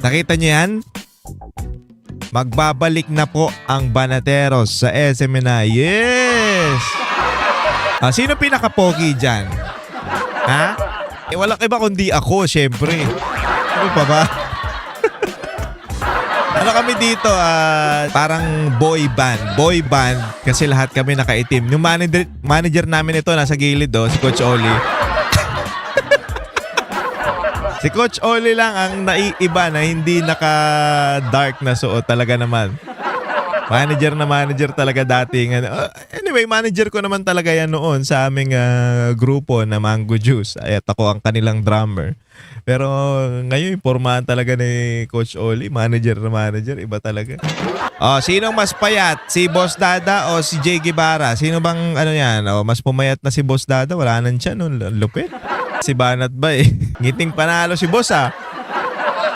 Nakita niyo yan? Magbabalik na po ang Banateros sa SMNI. Yes! Sino pinaka-pogi dyan? Ha? Walang iba kundi ako, syempre. Ano pa ba? Ano kami dito? Parang boy band. Boy band kasi lahat kami nakaitim. Yung manager namin ito nasa gilid si Coach Oli. Si Coach Oli lang ang naiiba na hindi naka-dark na suot talaga naman. Manager talaga dating. Anyway, manager ko naman talaga yan noon sa aming grupo na Mango Juice. At ako ang kanilang drummer. Pero ngayon, pormahan talaga ni Coach Oli. Manager na manager. Iba talaga. Sinong mas payat? Si Boss Dada o si Jay Guevara? Sino bang yan? Mas pumayat na si Boss Dada. Wala nang siya noon. Lupit. Si Banat ba Ngiting panalo si Boss